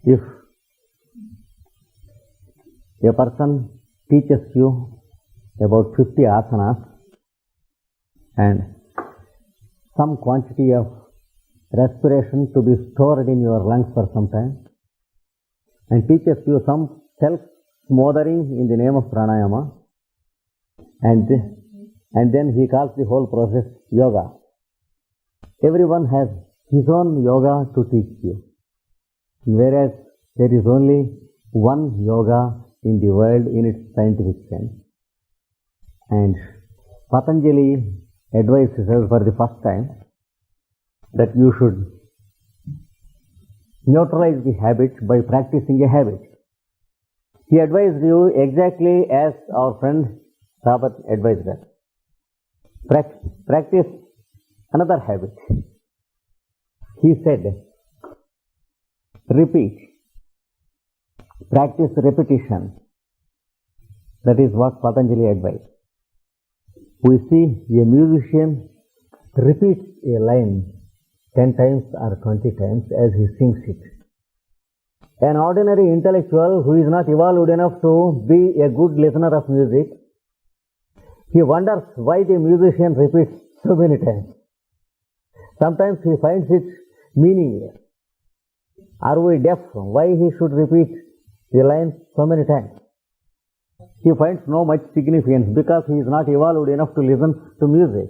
If a person teaches you about 50 asanas and some quantity of respiration to be stored in your lungs for some time, and teaches you some self-smothering in the name of pranayama, and then he calls the whole process yoga. Everyone has his own yoga to teach you, whereas there is only one yoga in the world in its scientific sense. And Patanjali advises us for the first time that you should neutralize the habit by practicing a habit. He advised you exactly as our friend Robert advised us. Practice another habit. He said, repeat. Practice repetition. That is what Patanjali advised. We see a musician repeats a line 10 times or 20 times as he sings it. An ordinary intellectual who is not evolved enough to be a good listener of music, he wonders why the musician repeats so many times. Sometimes he finds it meaningless. Are we deaf? Why he should repeat the line so many times? He finds no much significance because he is not evolved enough to listen to music.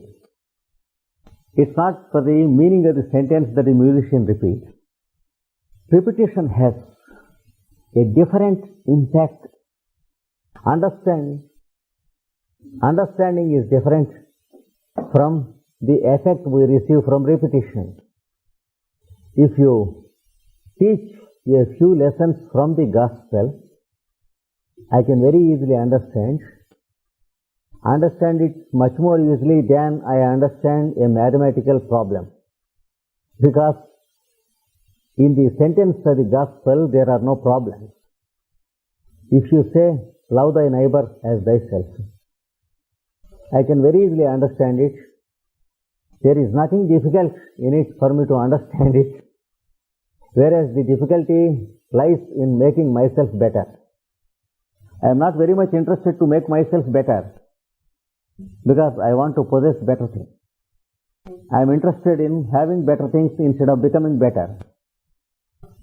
It's not for the meaning of the sentence that the musician repeats. Repetition has a different impact. Understanding is different from the effect we receive from repetition. If you teach a few lessons from the gospel, I can very easily understand it much more easily than I understand a mathematical problem. Because in the sentence of the gospel, there are no problems. If you say, love thy neighbor as thyself, I can very easily understand it. There is nothing difficult in it for me to understand it. Whereas the difficulty lies in making myself better. I am not very much interested to make myself better because I want to possess better things. I am interested in having better things instead of becoming better.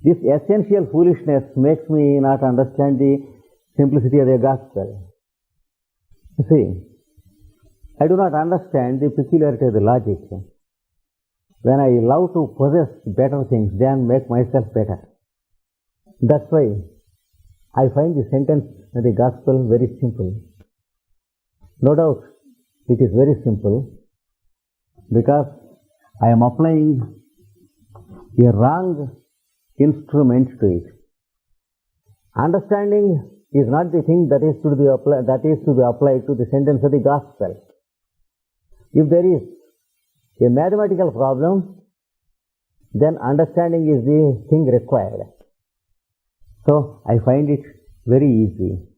This essential foolishness makes me not understand the simplicity of the gospel. You see, I do not understand the peculiarity of the logic. When I love to possess better things than make myself better. That's why I find the sentence of the gospel very simple. No doubt it is very simple because I am applying a wrong instrument to it. Understanding is not the thing that is to be applied to the sentence of the gospel. If there is a mathematical problem, then understanding is the thing required. So I find it very easy.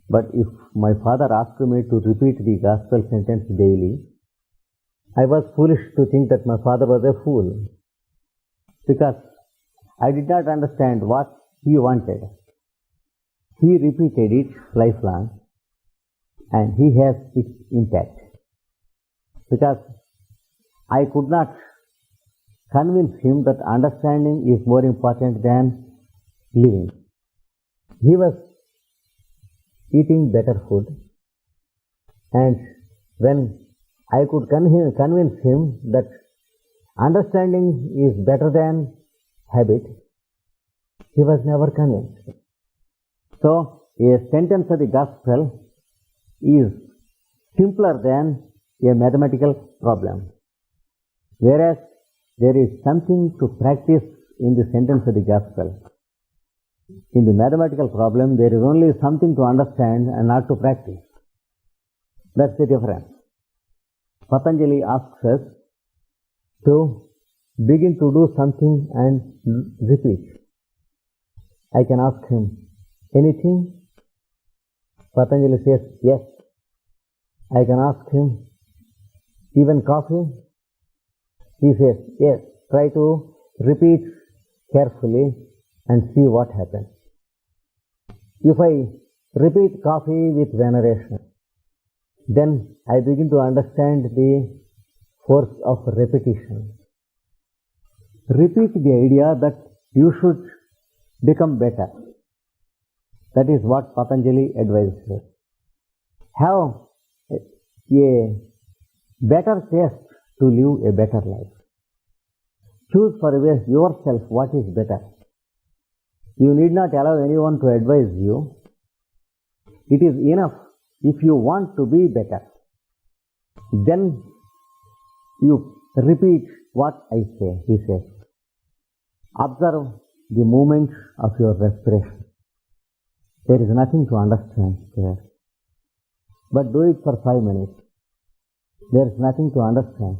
But if my father asked me to repeat the gospel sentence daily, I was foolish to think that my father was a fool. Because I did not understand what he wanted. He repeated it lifelong and he has its impact. Because I could not convince him that understanding is more important than living. He was eating better food, and when I could convince him that understanding is better than habit, he was never convinced. So, a sentence of the gospel is simpler than a mathematical problem. Whereas there is something to practice in the sentence of the gospel. In the mathematical problem, there is only something to understand and not to practice. That's the difference. Patanjali asks us to begin to do something and repeat. I can ask him, anything? Patanjali says, yes. I can ask him, even coffee? He says, yes. Try to repeat carefully and see what happens. If I repeat coffee with veneration, then I begin to understand the force of repetition. Repeat the idea that you should become better. That is what Patanjali advises. Have a better taste to live a better life. Choose for yourself what is better. You need not allow anyone to advise you. It is enough if you want to be better. Then you repeat what I say, he says. Observe the movement of your respiration. There is nothing to understand there. But do it for 5 minutes. There is nothing to understand.